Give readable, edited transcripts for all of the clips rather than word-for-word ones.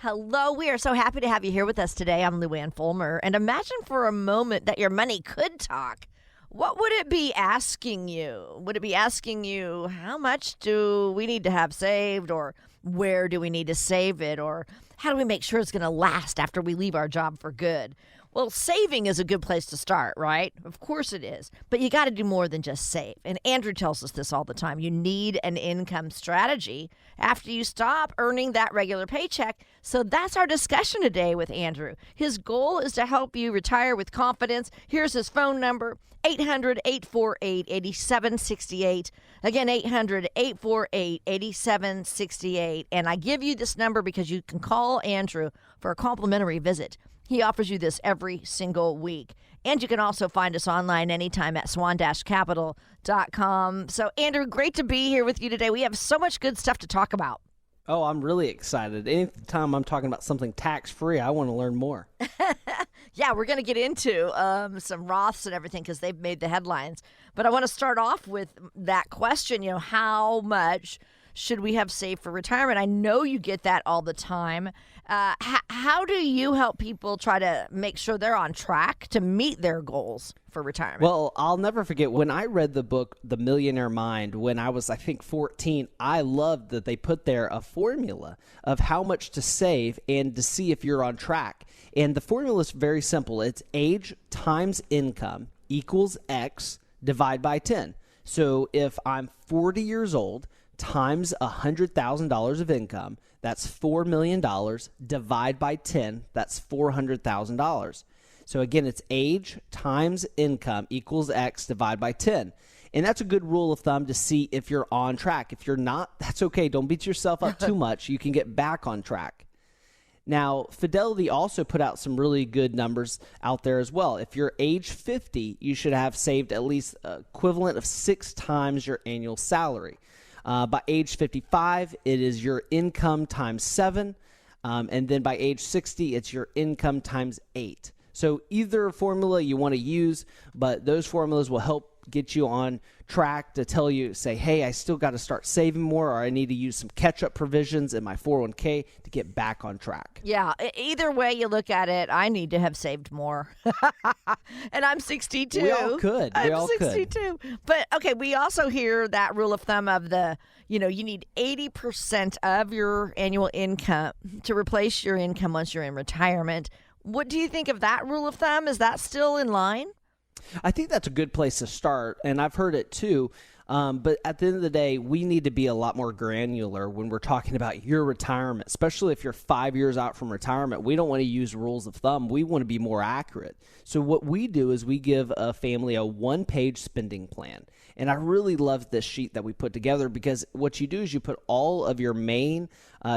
Hello, we are so happy to have you here with us today. I'm Luann Fulmer, and imagine for a moment that your money could talk. What would it be asking you? Would it be asking you, how much do we need to have saved, or where do we need to save it, or how do we make sure it's going to last after we leave our job for good? Well, saving is a good place to start, right? Of course it is. But you got to do more than just save. And Andrew tells us this all the time. You need an income strategy after you stop earning that regular paycheck. So that's our discussion today with Andrew. His goal is to help you retire with confidence. Here's his phone number, 800-848-8768. Again, 800-848-8768. And I give you this number because you can call Andrew for a complimentary visit. He offers you this every single week. And you can also find us online anytime at swan-capital.com. So, Andrew, great to be here with you today. We have so much good stuff to talk about. Oh, I'm really excited. Anytime I'm talking about something tax-free, I want to learn more. Yeah, we're going to get into some Roths and everything because they've made the headlines. But I want to start off with that question, how much should we have saved for retirement? I know you get that all the time. How do you help people try to make sure they're on track to meet their goals for retirement? Well, I'll never forget when I read the book, The Millionaire Mind, when I was, 14, I loved that they put there a formula of how much to save and to see if you're on track. And the formula is very simple. It's age times income equals X divide by 10. So if I'm 40 years old, times $100,000 of income, that's $4 million, divide by 10, that's $400,000. So again, it's age times income equals X, divide by 10. And that's a good rule of thumb to see if you're on track. If you're not, that's okay. Don't beat yourself up too much. You can get back on track. Now, Fidelity also put out some really good numbers out there as well. If you're age 50, you should have saved at least equivalent of 6 times your annual salary. By age 55, it is your income times 7. And then by age 60, it's your income times 8. So either formula you want to use, but those formulas will help get you on track to tell you, say, hey, I still got to start saving more, or I need to use some catch-up provisions in my 401k to get back on track. Yeah, either way you look at it, I need to have saved more. And I'm 62. We all could. I'm 62. But, okay, we also hear that rule of thumb of you need 80% of your annual income to replace your income once you're in retirement. What do you think of that rule of thumb? Is that still in line? I think that's a good place to start, and I've heard it too. But at the end of the day, we need to be a lot more granular when we're talking about your retirement, especially if you're 5 years out from retirement. We don't want to use rules of thumb. We want to be more accurate. So what we do is we give a family a one-page spending plan. And I really love this sheet that we put together because what you do is you put all of your main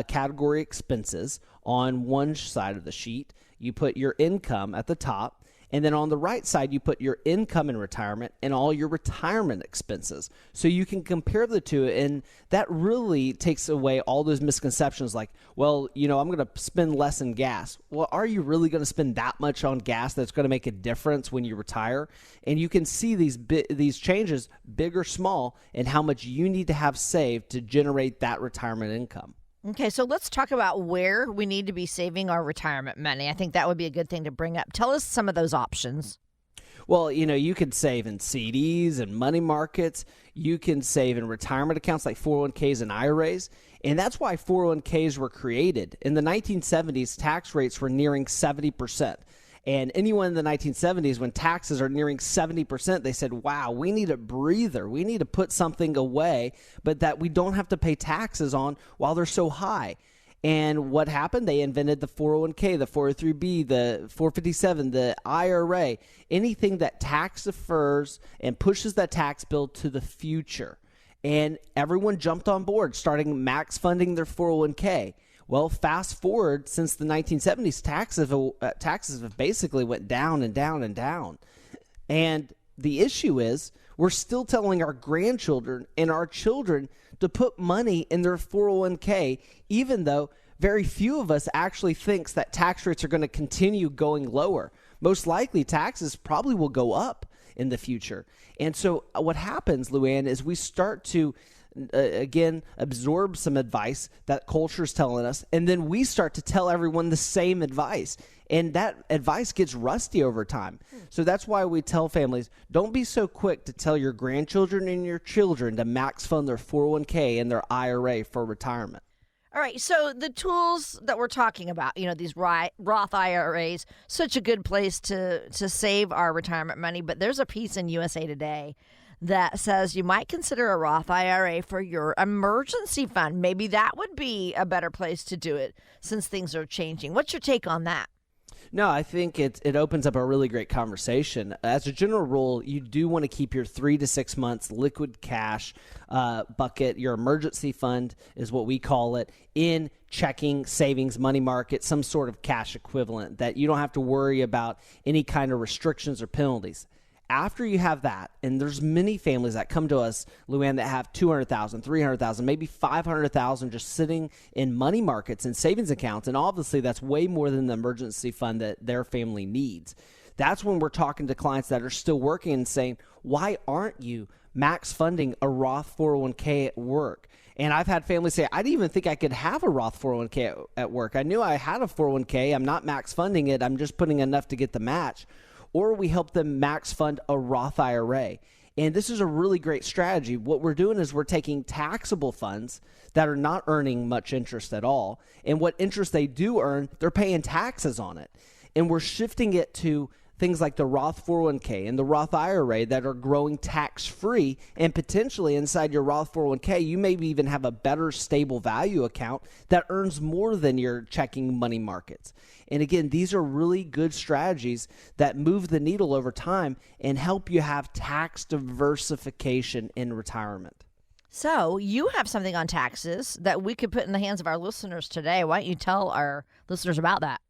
category expenses on one side of the sheet. You put your income at the top. And then on the right side, you put your income in retirement and all your retirement expenses. So you can compare the two, and that really takes away all those misconceptions like, well, I'm going to spend less in gas. Well, are you really going to spend that much on gas that's going to make a difference when you retire? And you can see these changes, big or small, and how much you need to have saved to generate that retirement income. Okay, so let's talk about where we need to be saving our retirement money. I think that would be a good thing to bring up. Tell us some of those options. Well, you could save in CDs and money markets. You can save in retirement accounts like 401ks and IRAs. And that's why 401ks were created. In the 1970s, tax rates were nearing 70%. And anyone in the 1970s, when taxes are nearing 70%, they said, wow, we need a breather. We need to put something away, but that we don't have to pay taxes on while they're so high. And what happened? They invented the 401k, the 403b, the 457, the IRA, anything that tax defers and pushes that tax bill to the future. And everyone jumped on board, starting max funding their 401k. Well, fast forward since the 1970s, taxes have basically went down and down and down. And the issue is we're still telling our grandchildren and our children to put money in their 401k, even though very few of us actually thinks that tax rates are going to continue going lower. Most likely taxes probably will go up in the future. And so what happens, Luann, is we start to again, absorb some advice that culture's telling us, and then we start to tell everyone the same advice. And that advice gets rusty over time. So that's why we tell families, don't be so quick to tell your grandchildren and your children to max fund their 401k and their IRA for retirement. All right, so the tools that we're talking about, these Roth IRAs, such a good place to save our retirement money. But there's a piece in USA Today that says you might consider a Roth IRA for your emergency fund. Maybe that would be a better place to do it since things are changing. What's your take on that? No, I think it opens up a really great conversation. As a general rule, you do want to keep your 3 to 6 months liquid cash bucket. Your emergency fund is what we call it, in checking, savings, money market, some sort of cash equivalent that you don't have to worry about any kind of restrictions or penalties. After you have that, and there's many families that come to us, Luann, that have $200,000, $300,000, maybe $500,000 just sitting in money markets and savings accounts. And obviously that's way more than the emergency fund that their family needs. That's when we're talking to clients that are still working and saying, why aren't you max funding a Roth 401k at work? And I've had families say, I didn't even think I could have a Roth 401k at work. I knew I had a 401k. I'm not max funding it. I'm just putting enough to get the match. Or we help them max fund a Roth IRA. And this is a really great strategy. What we're doing is we're taking taxable funds that are not earning much interest at all. And what interest they do earn, they're paying taxes on it. And we're shifting it to things like the Roth 401k and the Roth IRA that are growing tax-free, and potentially inside your Roth 401k, you maybe even have a better stable value account that earns more than your checking money markets. And again, these are really good strategies that move the needle over time and help you have tax diversification in retirement. So you have something on taxes that we could put in the hands of our listeners today. Why don't you tell our listeners about that?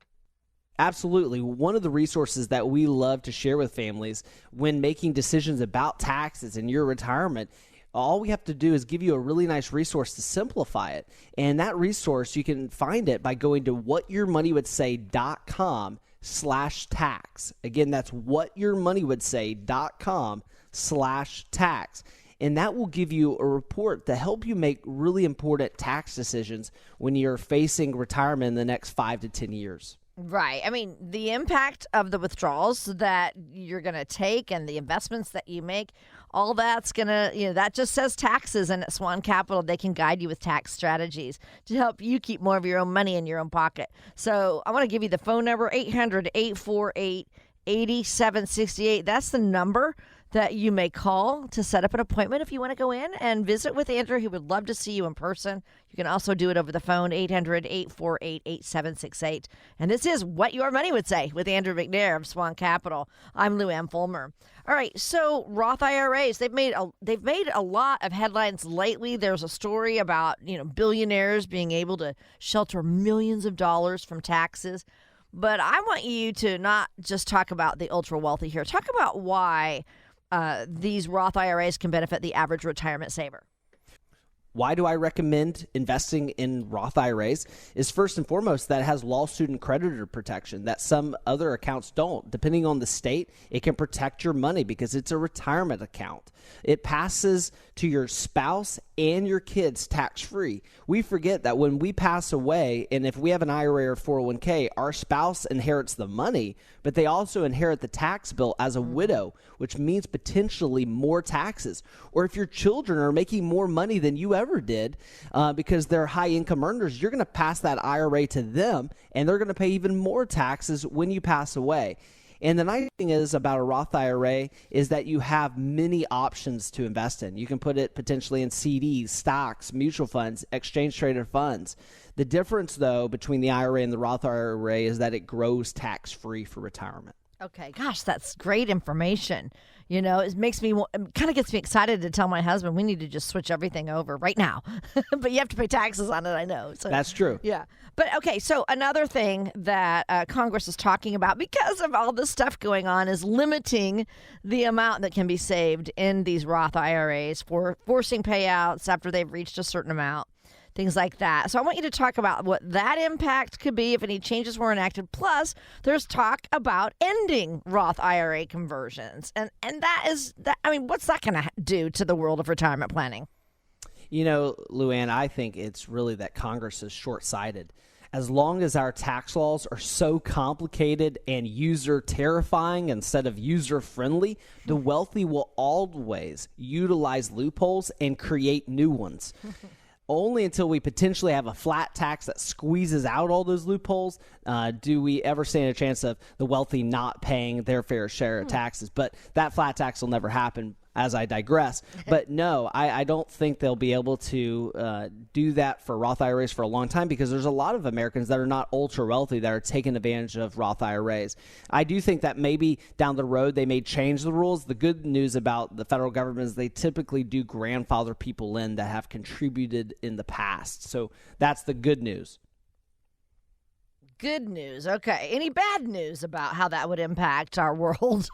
Absolutely. One of the resources that we love to share with families when making decisions about taxes in your retirement, all we have to do is give you a really nice resource to simplify it. And that resource, you can find it by going to whatyourmoneywouldSay.com/tax. Again, that's whatyourmoneywouldSay.com/tax. And that will give you a report to help you make really important tax decisions when you're facing retirement in the next 5 to 10 years. Right. I mean, the impact of the withdrawals that you're going to take and the investments that you make, all that's going to, that just says taxes. And at Swan Capital, they can guide you with tax strategies to help you keep more of your own money in your own pocket. So I want to give you the phone number, 800-848-8768. That's the number that you may call to set up an appointment if you want to go in and visit with Andrew. He would love to see you in person. You can also do it over the phone, 800-848-8768. And this is What Your Money Would Say with Andrew McNair of Swan Capital. I'm Lou Ann Fulmer. All right, so Roth IRAs, they've made a lot of headlines lately. There's a story about, billionaires being able to shelter millions of dollars from taxes. But I want you to not just talk about the ultra wealthy here. Talk about why these Roth IRAs can benefit the average retirement saver. Why do I recommend investing in Roth IRAs? Is first and foremost that it has lawsuit and creditor protection that some other accounts don't. Depending on the state, it can protect your money because it's a retirement account. It passes to your spouse and your kids tax-free. We forget that when we pass away, and if we have an IRA or 401k, our spouse inherits the money, but they also inherit the tax bill as a widow, which means potentially more taxes. Or if your children are making more money than you ever did because they're high income earners, you're going to pass that IRA to them, and they're going to pay even more taxes when you pass away. And the nice thing is about a Roth IRA is that you have many options to invest in. You can put it potentially in CDs, stocks, mutual funds, exchange traded funds. The difference, though, between the IRA and the Roth IRA is that it grows tax-free for retirement. Okay, gosh, that's great information. It makes me, kind of gets me excited to tell my husband we need to just switch everything over right now. But you have to pay taxes on it, I know. So, that's true. Yeah. But okay, so another thing that Congress is talking about because of all this stuff going on is limiting the amount that can be saved in these Roth IRAs for forcing payouts after they've reached a certain amount. Things like that. So I want you to talk about what that impact could be if any changes were enacted. Plus, there's talk about ending Roth IRA conversions. And what's that going to do to the world of retirement planning? You know, Luann, I think it's really that Congress is short-sighted. As long as our tax laws are so complicated and user terrifying instead of user friendly, the wealthy will always utilize loopholes and create new ones. Only until we potentially have a flat tax that squeezes out all those loopholes do we ever stand a chance of the wealthy not paying their fair share of taxes. But that flat tax will never happen, as I digress. But no, I don't think they'll be able to do that for Roth IRAs for a long time, because there's a lot of Americans that are not ultra wealthy that are taking advantage of Roth IRAs. I do think that maybe down the road they may change the rules. The good news about the federal government is they typically do grandfather people in that have contributed in the past. So that's the good news. Good news. Okay. Any bad news about how that would impact our world?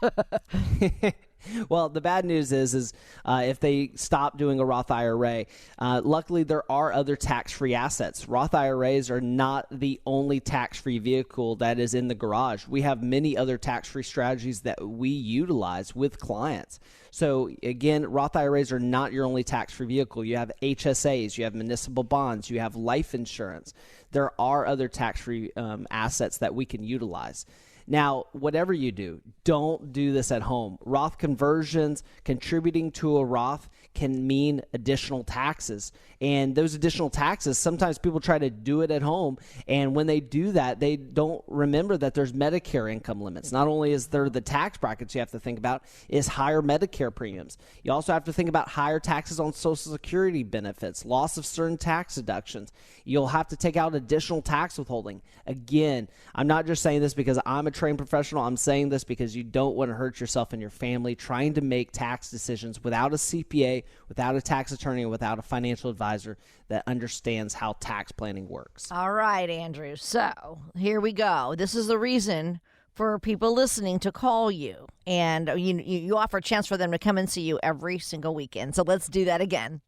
Well, the bad news is if they stop doing a Roth IRA, luckily there are other tax-free assets. Roth IRAs are not the only tax-free vehicle that is in the garage. We have many other tax-free strategies that we utilize with clients. So again, Roth IRAs are not your only tax-free vehicle. You have HSAs, you have municipal bonds, you have life insurance. There are other tax-free assets that we can utilize. Now, whatever you do, don't do this at home. Roth conversions, contributing to a Roth can mean additional taxes. And those additional taxes, sometimes people try to do it at home. And when they do that, they don't remember that there's Medicare income limits. Not only is there the tax brackets you have to think about, is higher Medicare premiums. You also have to think about higher taxes on Social Security benefits, loss of certain tax deductions. You'll have to take out additional tax withholding. Again, I'm not just saying this because I'm a trained professional. I'm saying this because you don't want to hurt yourself and your family trying to make tax decisions without a CPA, without a tax attorney, and without a financial advisor that understands how tax planning works. All right, Andrew. So here we go. This is the reason for people listening to call you. And you offer a chance for them to come and see you every single weekend. So let's do that again.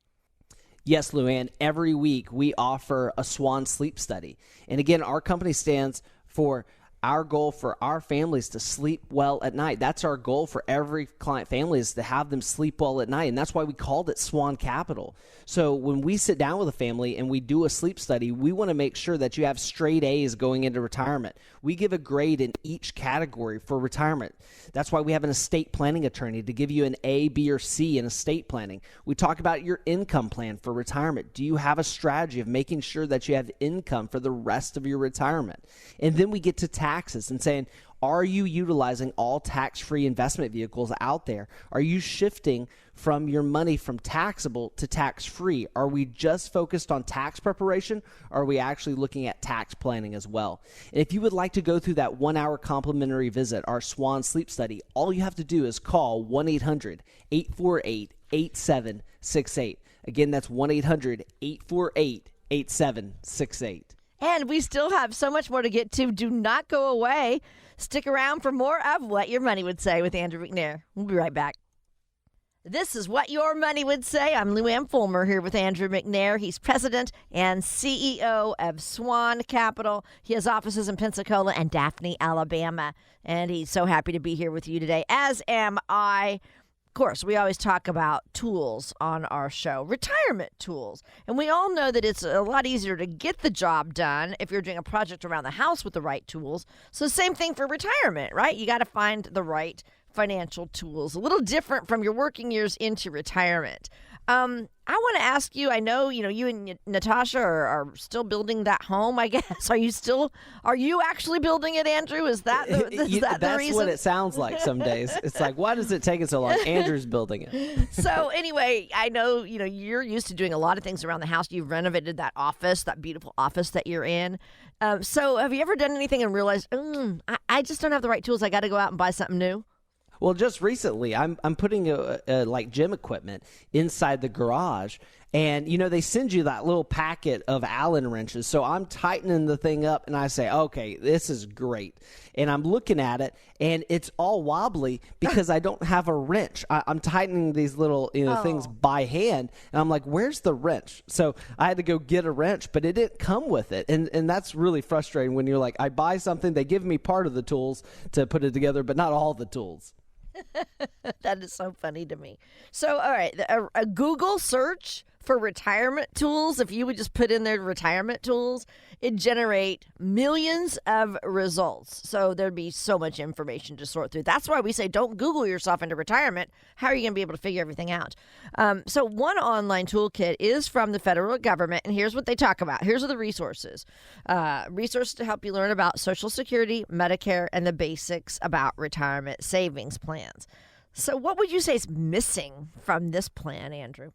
Yes, Luann, every week we offer a Swan sleep study. And again, our company stands for our goal for our families to sleep well at night. That's our goal for every client family, is to have them sleep well at night. And that's why we called it Swan Capital. So when we sit down with a family and we do a sleep study, we want to make sure that you have straight A's going into retirement. We give a grade in each category for retirement. That's why we have an estate planning attorney to give you an A, B, or C in estate planning. We talk about your income plan for retirement. Do you have a strategy of making sure that you have income for the rest of your retirement? And then we get to taxes and saying, are you utilizing all tax-free investment vehicles out there? Are you shifting from your money from taxable to tax-free? Are we just focused on tax preparation? Or are we actually looking at tax planning as well? And if you would like to go through that 1-hour complimentary visit, our Swan Sleep Study, all you have to do is call 1-800-848-8768. Again, that's 1-800-848-8768. And we still have so much more to get to. Do not go away. Stick around for more of What Your Money Would Say with Andrew McNair. We'll be right back. This is What Your Money Would Say. I'm Luann Fulmer here with Andrew McNair. He's president and CEO of Swan Capital. He has offices in Pensacola and Daphne, Alabama. And he's so happy to be here with you today, as am I. Of course, we always talk about tools on our show, retirement tools. And we all know that it's a lot easier to get the job done if you're doing a project around the house with the right tools. So same thing for retirement, right? You got to find the right financial tools. A little different from your working years into retirement. I want to ask you, I know, you and Natasha are still building that home, I guess. Are you actually building it, Andrew? Is that the reason? That's what it sounds like some days. It's like, why does it take it so long? Andrew's building it. So anyway, I know, you're used to doing a lot of things around the house. You've renovated that office, that beautiful office that you're in. So have you ever done anything and realized, I just don't have the right tools. I got to go out and buy something new? Well, just recently, I'm putting like gym equipment inside the garage, and they send you that little packet of Allen wrenches. So I'm tightening the thing up, and I say, okay, this is great. And I'm looking at it, and it's all wobbly because I don't have a wrench. I'm tightening these little things by hand, and I'm like, where's the wrench? So I had to go get a wrench, but it didn't come with it, and that's really frustrating when you're like, I buy something, they give me part of the tools to put it together, but not all the tools. That is so funny to me. So, all right, a Google search for retirement tools, if you would just put in there retirement tools, it generate millions of results. So there'd be so much information to sort through. That's why we say don't Google yourself into retirement. How are you going to be able to figure everything out? So one online toolkit is from the federal government, and here's what they talk about. Here's the resources. Resources to help you learn about Social Security, Medicare, and the basics about retirement savings plans. So what would you say is missing from this plan, Andrew?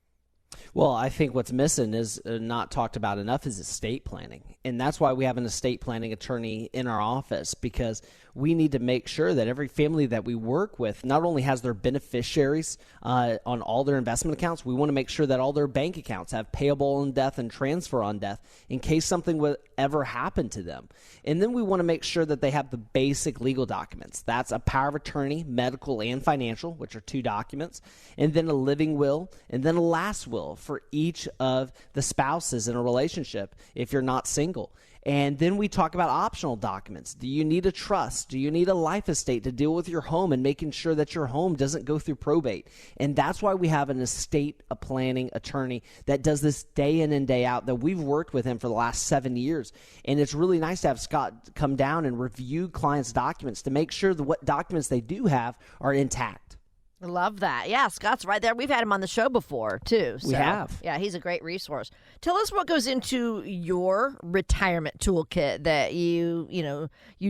Well, I think what's missing is not talked about enough is estate planning. And that's why we have an estate planning attorney in our office, because we need to make sure that every family that we work with not only has their beneficiaries on all their investment accounts, we want to make sure that all their bank accounts have payable on death and transfer on death in case something would ever happen to them. And then we want to make sure that they have the basic legal documents. That's a power of attorney, medical and financial, which are 2 documents, and then a living will, and then a last will for each of the spouses in a relationship if you're not single. And then we talk about optional documents. Do you need a trust? Do you need a life estate to deal with your home and making sure that your home doesn't go through probate? And that's why we have an estate planning attorney that does this day in and day out, that we've worked with him for the last 7 years. And it's really nice to have Scott come down and review clients' documents to make sure that what documents they do have are intact. I love that. Yeah, Scott's right there. We've had him on the show before, too. So, we have. Yeah, he's a great resource. Tell us what goes into your retirement toolkit that you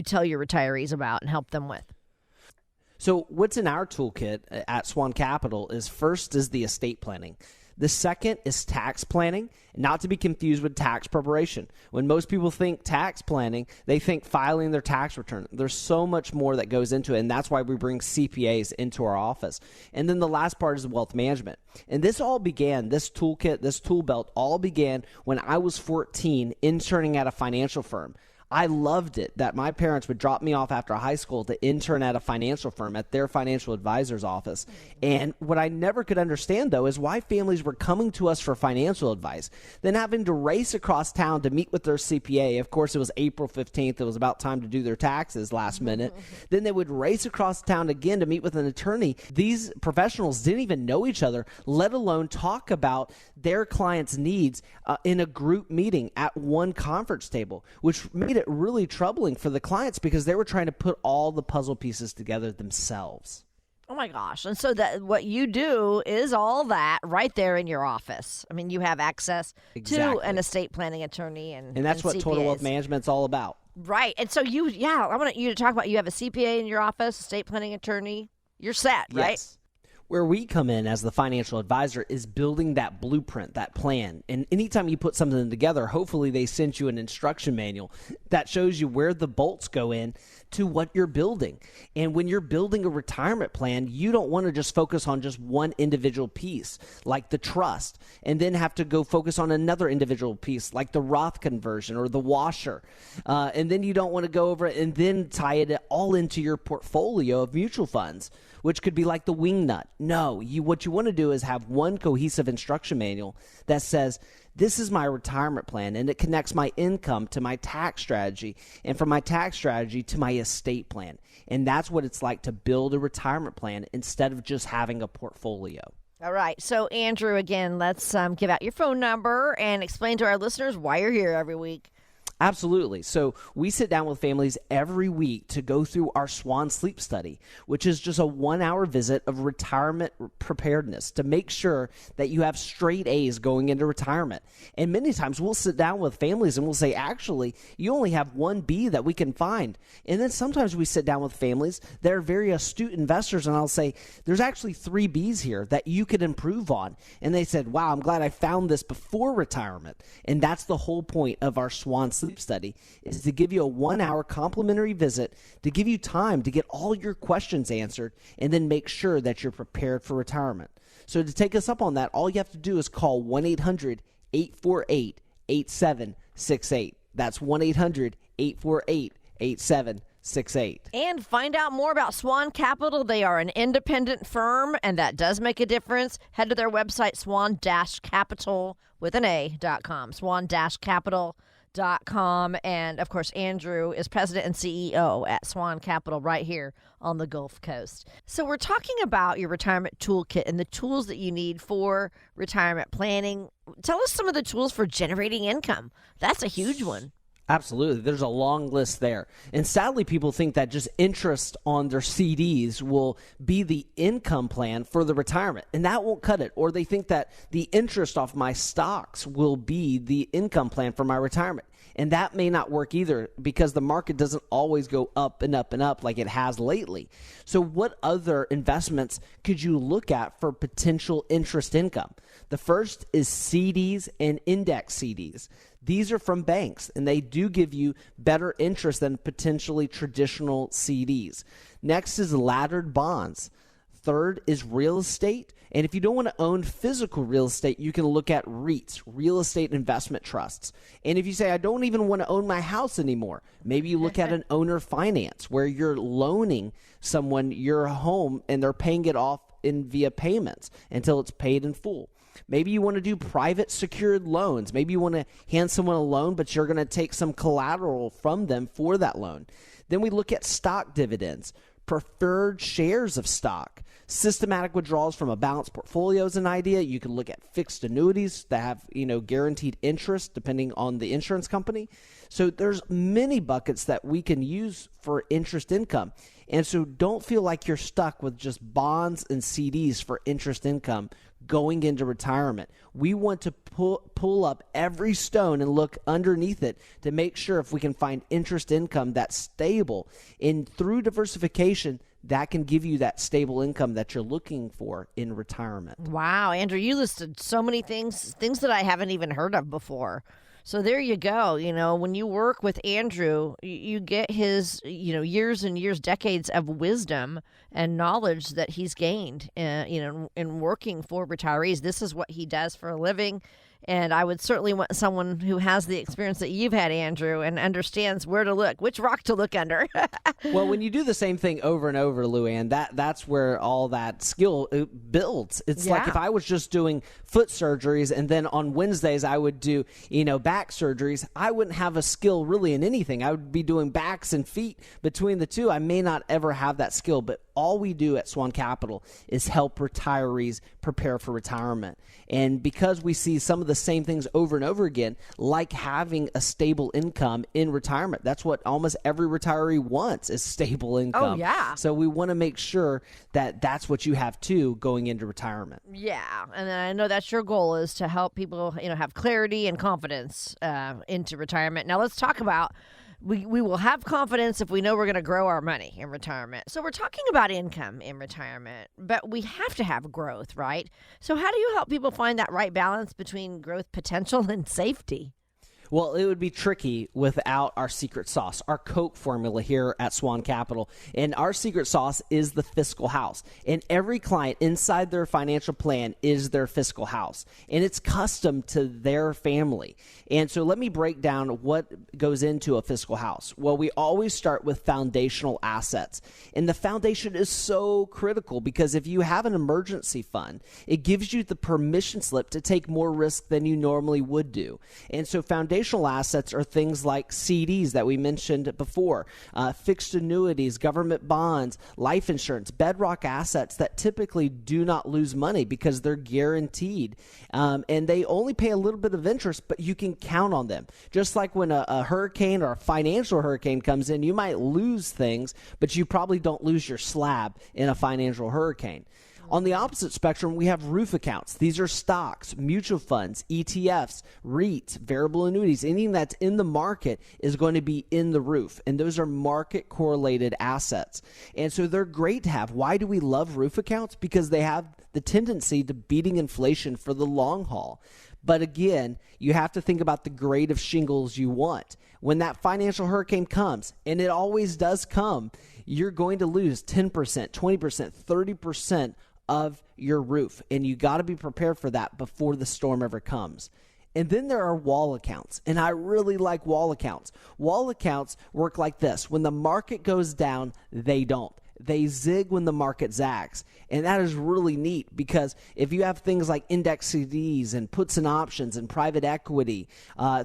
tell your retirees about and help them with. So what's in our toolkit at Swan Capital is first is the estate planning. The second is tax planning, not to be confused with tax preparation. When most people think tax planning, they think filing their tax return. There's so much more that goes into it, and that's why we bring CPAs into our office. And then the last part is wealth management. And this all began, this toolkit, this tool belt all began when I was 14 interning at a financial firm. I loved it that my parents would drop me off after high school to intern at a financial firm at their financial advisor's office. And what I never could understand, though, is why families were coming to us for financial advice, then having to race across town to meet with their CPA. Of course, it was April 15th. It was about time to do their taxes last minute. Then they would race across town again to meet with an attorney. These professionals didn't even know each other, let alone talk about their clients' needs in a group meeting at one conference table, which made it really troubling for the clients because they were trying to put all the puzzle pieces together themselves. Oh my gosh. And so that what you do is all that right there in your office. I mean, you have access to an estate planning attorney and that's what CPAs. Total Wealth Management's all about. Right. And so I want you to talk about, you have a CPA in your office, estate planning attorney. You're set, right? Yes. Where we come in as the financial advisor is building that blueprint, that plan. And anytime you put something together, hopefully they send you an instruction manual that shows you where the bolts go in to what you're building. And when you're building a retirement plan, you don't want to just focus on just one individual piece, like the trust, and then have to go focus on another individual piece, like the Roth conversion or the washer. And then you don't want to go over it and then tie it all into your portfolio of mutual funds, which could be like the wing nut. No, what you want to do is have one cohesive instruction manual that says, this is my retirement plan, and it connects my income to my tax strategy, and from my tax strategy to my estate plan. And that's what it's like to build a retirement plan instead of just having a portfolio. All right. So, Andrew, again, let's give out your phone number and explain to our listeners why you're here every week. Absolutely. So we sit down with families every week to go through our Swan Sleep Study, which is just a 1-hour visit of retirement preparedness to make sure that you have straight A's going into retirement. And many times we'll sit down with families and we'll say, actually, you only have 1 B that we can find. And then sometimes we sit down with families that are very astute investors, and I'll say, there's actually 3 B's here that you could improve on. And they said, wow, I'm glad I found this before retirement. And that's the whole point of our Swan Sleep Study, is to give you a 1-hour complimentary visit to give you time to get all your questions answered and then make sure that you're prepared for retirement. So to take us up on that, all you have to do is call 1-800-848-8768. That's 1-800-848-8768. And find out more about Swan Capital. They are an independent firm, and that does make a difference. Head to their website, swan-capital with an A.com, swan-capital.com. swancapital.com. And of course, Andrew is president and CEO at Swan Capital right here on the Gulf Coast. So we're talking about your retirement toolkit and the tools that you need for retirement planning. Tell us some of the tools for generating income. That's a huge one. Absolutely. There's a long list there. And sadly, people think that just interest on their CDs will be the income plan for the retirement, and that won't cut it. Or they think that the interest off my stocks will be the income plan for my retirement. And that may not work either, because the market doesn't always go up and up and up like it has lately. So what other investments could you look at for potential interest income? The first is CDs and index CDs. These are from banks, and they do give you better interest than potentially traditional CDs. Next is laddered bonds. Third is real estate. And if you don't want to own physical real estate, you can look at REITs, real estate investment trusts. And if you say, I don't even want to own my house anymore, maybe you look at an owner finance where you're loaning someone your home and they're paying it off via payments until it's paid in full. Maybe you want to do private secured loans. Maybe you want to hand someone a loan, but you're going to take some collateral from them for that loan. Then we look at stock dividends, preferred shares of stock, systematic withdrawals from a balanced portfolio is an idea. You can look at fixed annuities that have, guaranteed interest depending on the insurance company. So there's many buckets that we can use for interest income. And so don't feel like you're stuck with just bonds and CDs for interest income going into retirement. We want to pull up every stone and look underneath it to make sure if we can find interest income that's stable. And through diversification, that can give you that stable income that you're looking for in retirement. Wow, Andrew, you listed so many things that I haven't even heard of before. So there you go. When you work with Andrew, you get his, years and years, decades of wisdom and knowledge that he's gained, in working for retirees. This is what he does for a living. And I would certainly want someone who has the experience that you've had, Andrew, and understands where to look, which rock to look under. Well, when you do the same thing over and over, Luann, that's where all that skill builds. It's like if I was just doing foot surgeries and then on Wednesdays I would do, back surgeries, I wouldn't have a skill really in anything. I would be doing backs and feet between the two. I may not ever have that skill, but all we do at Swan Capital is help retirees prepare for retirement. And because we see some of the same things over and over again, like having a stable income in retirement, that's what almost every retiree wants, is stable income. Oh, yeah. So we want to make sure that that's what you have too going into retirement. Yeah. And I know that's your goal, is to help people, have clarity and confidence into retirement. Now let's talk about we will have confidence if we know we're going to grow our money in retirement. So we're talking about income in retirement, but we have to have growth, right? So how do you help people find that right balance between growth potential and safety? Well, it would be tricky without our secret sauce, our Coke formula here at Swan Capital. And our secret sauce is the fiscal house. And every client inside their financial plan is their fiscal house. And it's custom to their family. And so let me break down what goes into a fiscal house. Well, we always start with foundational assets. And the foundation is so critical because if you have an emergency fund, it gives you the permission slip to take more risk than you normally would do. And so foundational assets are things like CDs that we mentioned before, fixed annuities, government bonds, life insurance, bedrock assets that typically do not lose money because they're guaranteed. And they only pay a little bit of interest, but you can count on them. Just like when a hurricane or a financial hurricane comes in, you might lose things, but you probably don't lose your slab in a financial hurricane. On the opposite spectrum, we have roof accounts. These are stocks, mutual funds, ETFs, REITs, variable annuities. Anything that's in the market is going to be in the roof. And those are market correlated assets. And so they're great to have. Why do we love roof accounts? Because they have the tendency to beating inflation for the long haul. But again, you have to think about the grade of shingles you want. When that financial hurricane comes, and it always does come, you're going to lose 10%, 20%, 30% of your roof. And you got to be prepared for that before the storm ever comes. And then there are wall accounts. And I really like wall accounts. Wall accounts work like this. When the market goes down, they don't. they zig when the market zags. And that is really neat because if you have things like index CDs and puts and options and private equity,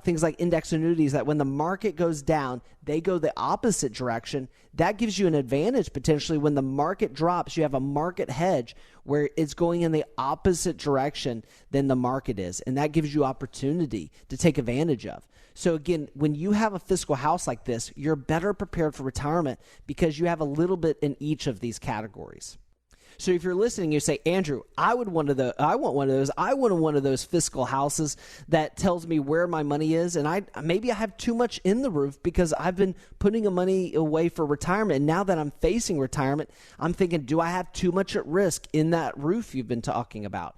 things like index annuities, that when the market goes down, they go the opposite direction. That gives you an advantage potentially. When the market drops, you have a market hedge where it's going in the opposite direction than the market is. And that gives you opportunity to take advantage of. So again, when you have a fiscal house like this, you're better prepared for retirement because you have a little bit in each of these categories. So if you're listening, you say, Andrew, I want one of those. I want one of those fiscal houses that tells me where my money is. And maybe I have too much in the roof because I've been putting the money away for retirement. And now that I'm facing retirement, I'm thinking, do I have too much at risk in that roof you've been talking about?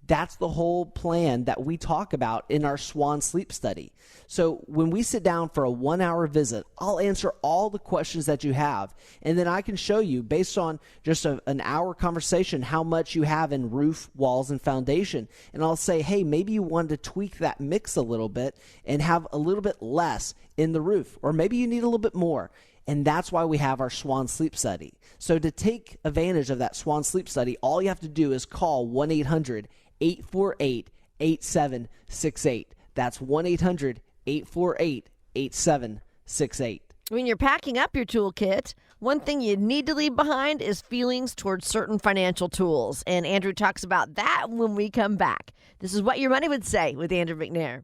That's the whole plan that we talk about in our Swan sleep study. So when we sit down for a 1-hour visit, I'll answer all the questions that you have. And then I can show you, based on just an hour conversation, how much you have in roof, walls, and foundation. And I'll say, hey, maybe you want to tweak that mix a little bit and have a little bit less in the roof. Or maybe you need a little bit more. And that's why we have our Swan sleep study. So to take advantage of that Swan sleep study, all you have to do is call 1-800-848-8768. That's 1-800-848-8768. When you're packing up your toolkit, one thing you need to leave behind is feelings towards certain financial tools. And Andrew talks about that when we come back. This is What Your Money Would Say with Andrew McNair.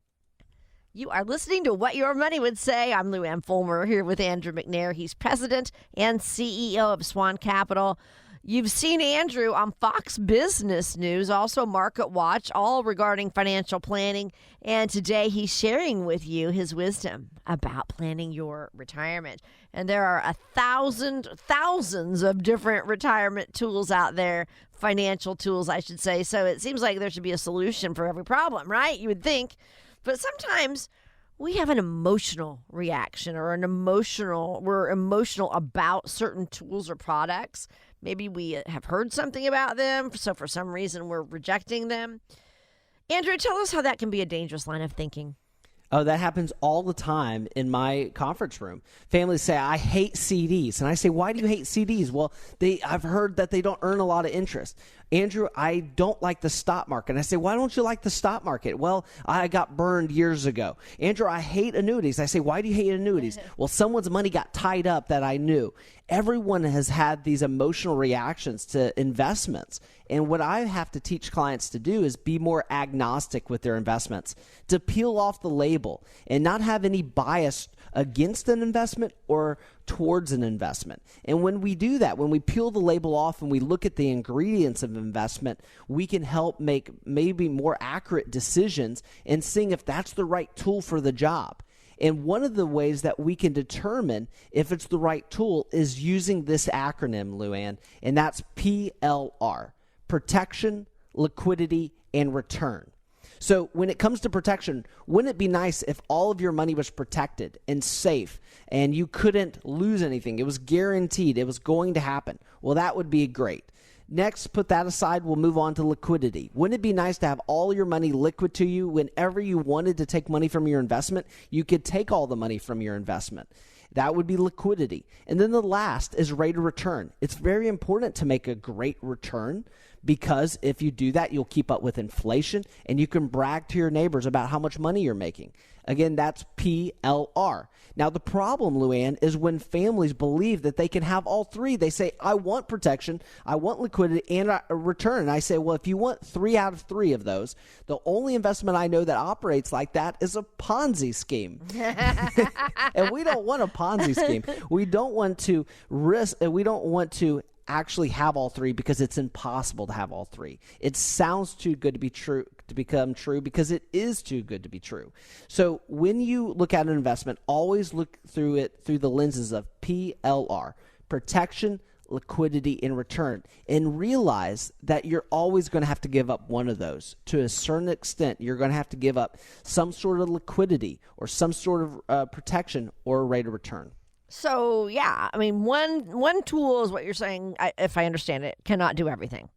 You are listening to What Your Money Would Say. I'm Lou Ann Fulmer here with Andrew McNair. He's president and CEO of Swan Capital. You've seen Andrew on Fox Business News, also Market Watch, all regarding financial planning. And today he's sharing with you his wisdom about planning your retirement. And there are thousands of different retirement tools out there, financial tools, I should say. So it seems like there should be a solution for every problem, right? You would think. But sometimes we have an emotional reaction or we're emotional about certain tools or products. Maybe we have heard something about them, so for some reason we're rejecting them. Andrew, tell us how that can be a dangerous line of thinking. Oh, that happens all the time in my conference room. Families say, I hate CDs. And I say, why do you hate CDs? Well, I've heard that they don't earn a lot of interest. Andrew, I don't like the stock market. And I say, why don't you like the stock market? Well, I got burned years ago. Andrew, I hate annuities. I say, why do you hate annuities? Well, someone's money got tied up that I knew. Everyone has had these emotional reactions to investments. And what I have to teach clients to do is be more agnostic with their investments, to peel off the label and not have any bias against an investment or towards an investment. And when we do that, when we peel the label off and we look at the ingredients of investment, we can help make maybe more accurate decisions and seeing if that's the right tool for the job. And one of the ways that we can determine if it's the right tool is using this acronym, Luann, and that's PLR, protection, liquidity, and return. So when it comes to protection, wouldn't it be nice if all of your money was protected and safe and you couldn't lose anything? It was guaranteed. It was going to happen. Well, that would be great. Next, put that aside. We'll move on to liquidity. Wouldn't it be nice to have all your money liquid to you? Whenever you wanted to take money from your investment, you could take all the money from your investment. That would be liquidity. And then the last is rate of return. It's very important to make a great return because if you do that, you'll keep up with inflation and you can brag to your neighbors about how much money you're making. Again, that's PLR. Now, the problem, Luann, is when families believe that they can have all three. They say, I want protection, I want liquidity, and a return. And I say, well, if you want 3 out of 3 of those, the only investment I know that operates like that is a Ponzi scheme. And we don't want a Ponzi scheme. We don't want to risk, we don't want to actually have all three because it's impossible to have all three. It sounds too good to be true, to become true, because it is too good to be true. So when you look at an investment, always look through it through the lenses of PLR, protection, liquidity, and return, and realize that you're always going to have to give up one of those. To a certain extent, you're going to have to give up some sort of liquidity or some sort of protection or a rate of return. So, yeah, I mean, one tool is what you're saying, if I understand it, cannot do everything.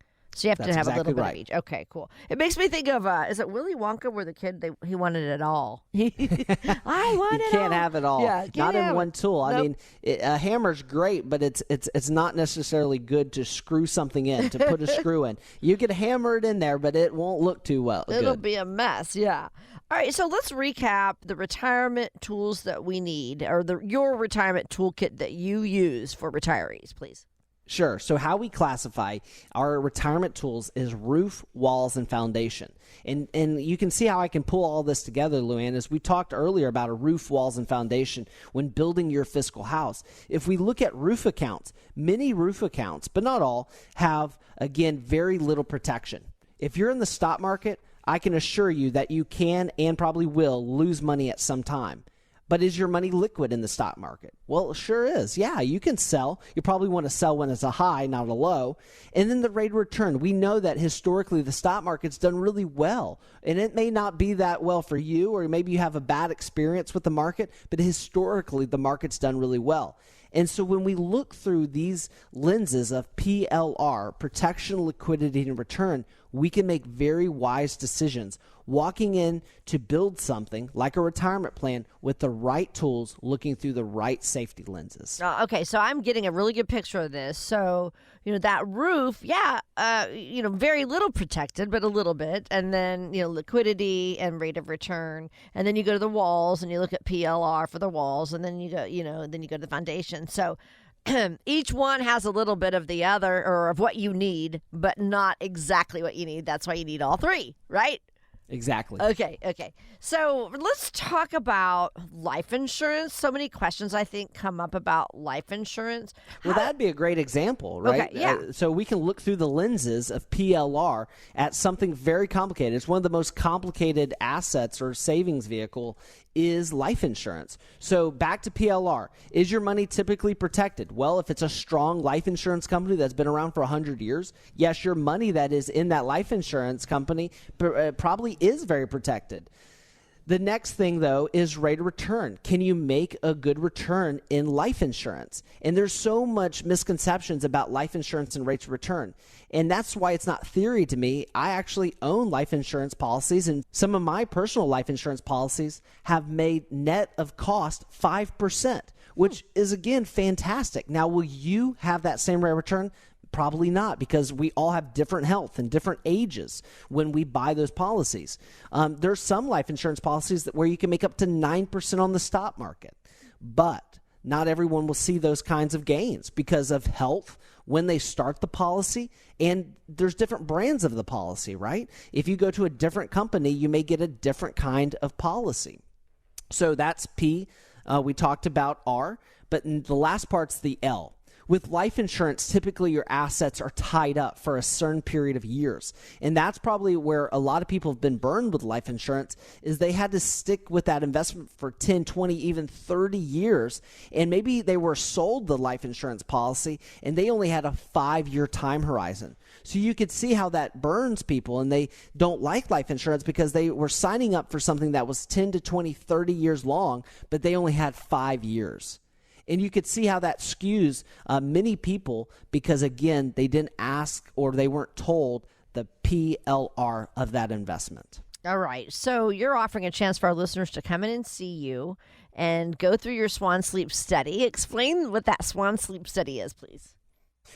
So you have to That's have a exactly little bit right. of each. Okay, cool. It makes me think of, is it Willy Wonka where the kid, he wanted it all? I want You it can't all. have it all. Yeah, Not in one tool. Nope. I mean, a hammer's great, but it's not necessarily good to screw something in, to put a screw in. You could hammer it in there, but it won't look too well. It'll good. be a mess, yeah. All right, so let's recap the retirement tools that we need, or your retirement toolkit that you use for retirees, please. Sure. So how we classify our retirement tools is roof, walls, and foundation. And you can see how I can pull all this together, Luann, as we talked earlier about a roof, walls, and foundation when building your fiscal house. If we look at roof accounts, many roof accounts, but not all, have, again, very little protection. If you're in the stock market, I can assure you that you can and probably will lose money at some time. But is your money liquid in the stock market? Well, it sure is. Yeah, you can sell. You probably want to sell when it's a high, not a low. And then the rate of return. We know that historically the stock market's done really well. And it may not be that well for you, or maybe you have a bad experience with the market, but historically the market's done really well. And so when we look through these lenses of PLR, protection, liquidity, and return, we can make very wise decisions walking in to build something like a retirement plan with the right tools, looking through the right safety lenses. Okay, so I'm getting a really good picture of this. So, that roof, very little protected, but a little bit. And then, liquidity and rate of return. And then you go to the walls and you look at PLR for the walls. And then you go, then you go to the foundation. So each one has a little bit of the other, or of what you need, but not exactly what you need. That's why you need all three, right? Exactly. Okay. So let's talk about life insurance. So many questions, I think, come up about life insurance. Well, that'd be a great example, right? Okay, yeah. So we can look through the lenses of PLR at something very complicated. It's one of the most complicated assets or savings vehicle is life insurance. So back to PLR. Is your money typically protected? Well, if it's a strong life insurance company that's been around for 100 years, yes, your money that is in that life insurance company probably is very protected. The next thing, though, is rate of return. Can you make a good return in life insurance? And there's so much misconceptions about life insurance and rates of return. And that's why it's not theory to me. I actually own life insurance policies, and some of my personal life insurance policies have made net of cost 5%, which is, again, fantastic. Now, will you have that same rate of return? Probably not, because we all have different health and different ages when we buy those policies. There's some life insurance policies where you can make up to 9% on the stock market, but not everyone will see those kinds of gains because of health when they start the policy, and there's different brands of the policy, right? If you go to a different company, you may get a different kind of policy. So that's P. We talked about R, but the last part's the L. With life insurance, typically your assets are tied up for a certain period of years. And that's probably where a lot of people have been burned with life insurance, is they had to stick with that investment for 10, 20, even 30 years. And maybe they were sold the life insurance policy and they only had a 5-year time horizon. So you could see how that burns people, and they don't like life insurance because they were signing up for something that was 10 to 20, 30 years long, but they only had 5 years. And you could see how that skews many people because, again, they didn't ask or they weren't told the PLR of that investment. All right. So you're offering a chance for our listeners to come in and see you and go through your Swan Sleep Study. Explain what that Swan Sleep Study is, please.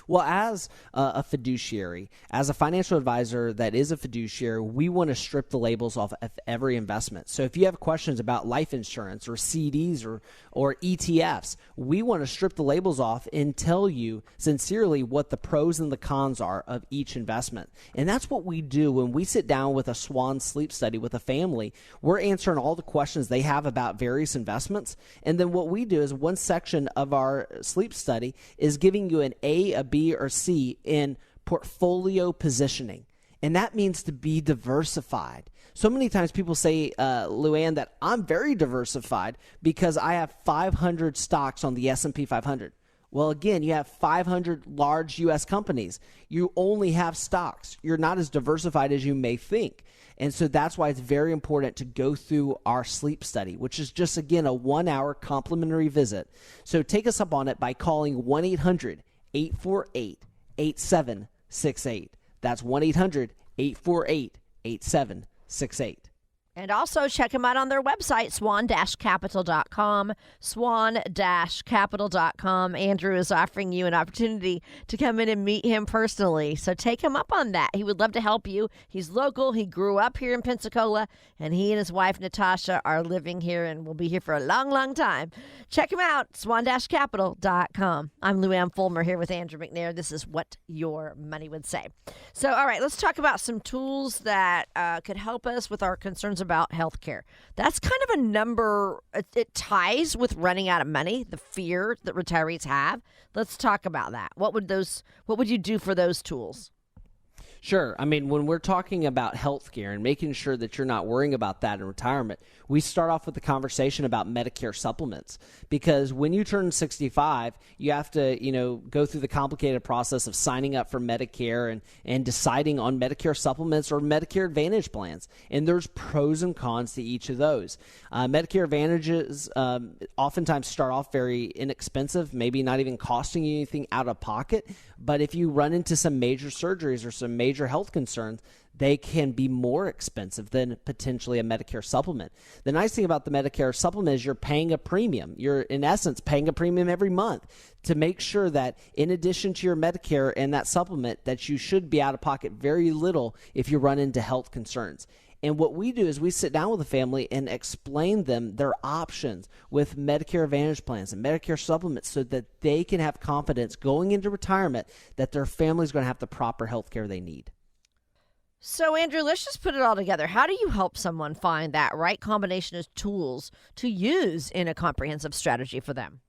Well, as a fiduciary, as a financial advisor that is a fiduciary, we want to strip the labels off of every investment. So if you have questions about life insurance or CDs or ETFs, we want to strip the labels off and tell you sincerely what the pros and the cons are of each investment. And that's what we do when we sit down with a Swan Sleep Study with a family. We're answering all the questions they have about various investments. And then what we do is one section of our sleep study is giving you an A, a B, or C in portfolio positioning. And that means to be diversified. So many times people say, Luann, that I'm very diversified because I have 500 stocks on the S&P 500. Well, again, you have 500 large U.S. companies. You only have stocks. You're not as diversified as you may think. And so that's why it's very important to go through our sleep study, which is just, again, a 1-hour complimentary visit. So take us up on it by calling 1-800-848-8768. That's 1-800-848-8768. And also check them out on their website, swan-capital.com, swan-capital.com. Andrew is offering you an opportunity to come in and meet him personally. So take him up on that. He would love to help you. He's local. He grew up here in Pensacola, and he and his wife, Natasha, are living here and will be here for a long, long time. Check him out, swan-capital.com. I'm Lou Ann Fulmer here with Andrew McNair. This is What Your Money Would Say. So, all right, let's talk about some tools that could help us with our concerns about healthcare. That's kind of a number. It ties with running out of money, the fear that retirees have. Let's talk about that. What would you do for those tools? Sure. I mean, when we're talking about healthcare and making sure that you're not worrying about that in retirement, we start off with the conversation about Medicare supplements, because when you turn 65, you have to, go through the complicated process of signing up for Medicare and deciding on Medicare supplements or Medicare Advantage plans. And there's pros and cons to each of those. Medicare Advantages oftentimes start off very inexpensive, maybe not even costing you anything out of pocket. But if you run into some major surgeries or some major health concerns, they can be more expensive than potentially a Medicare supplement. The nice thing about the Medicare supplement is you're paying a premium. You're, in essence, paying a premium every month to make sure that in addition to your Medicare and that supplement, that you should be out of pocket very little if you run into health concerns. And what we do is we sit down with the family and explain them their options with Medicare Advantage plans and Medicare supplements so that they can have confidence going into retirement that their family is going to have the proper health care they need. So, Andrew, let's just put it all together. How do you help someone find that right combination of tools to use in a comprehensive strategy for them?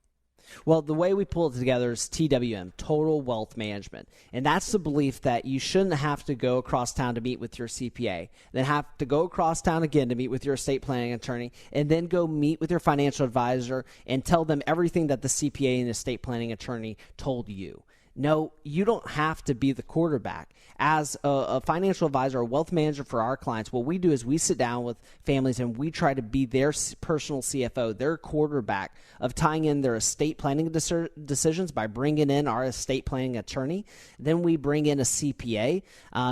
Well, the way we pull it together is TWM, Total Wealth Management. And that's the belief that you shouldn't have to go across town to meet with your CPA, then have to go across town again to meet with your estate planning attorney, and then go meet with your financial advisor and tell them everything that the CPA and estate planning attorney told you. No, you don't have to be the quarterback. As a financial advisor, a wealth manager for our clients, what we do is we sit down with families and we try to be their personal CFO, their quarterback of tying in their estate planning decisions by bringing in our estate planning attorney. Then we bring in a CPA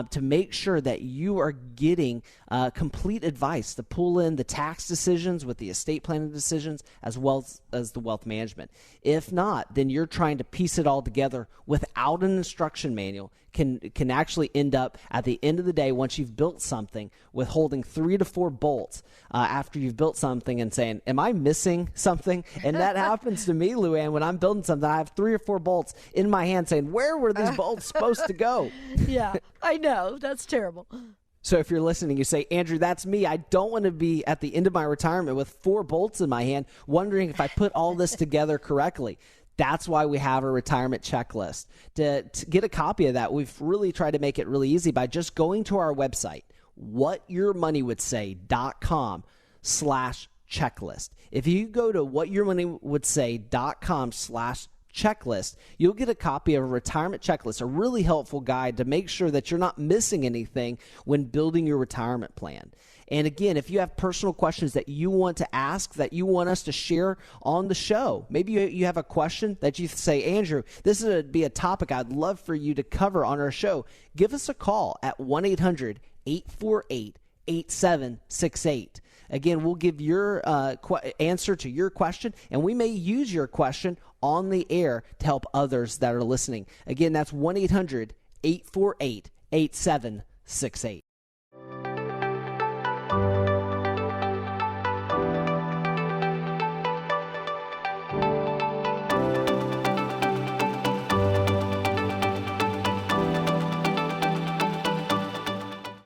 to make sure that you are getting complete advice to pull in the tax decisions with the estate planning decisions as well as the wealth management. If not, then you're trying to piece it all together without an instruction manual can actually end up at the end of the day, once you've built something, with holding 3 to 4 bolts after you've built something and saying, am I missing something? And that happens to me, Lou Ann, when I'm building something. I have 3 or 4 bolts in my hand saying, where were these bolts supposed to go? Yeah, I know. That's terrible. So if you're listening, you say, Andrew, that's me. I don't want to be at the end of my retirement with 4 bolts in my hand, wondering if I put all this together correctly. That's why we have a retirement checklist. To get a copy of that, we've really tried to make it really easy by just going to our website, whatyourmoneywouldSay.com/checklist. If you go to whatyourmoneywouldSay.com/checklist, you'll get a copy of a retirement checklist, a really helpful guide to make sure that you're not missing anything when building your retirement plan. And again, if you have personal questions that you want to ask, that you want us to share on the show, maybe you have a question that you say, Andrew, this would be a topic I'd love for you to cover on our show, give us a call at 1-800-848-8768. Again, we'll give your answer to your question, and we may use your question on the air to help others that are listening. Again, that's 1-800-848-8768.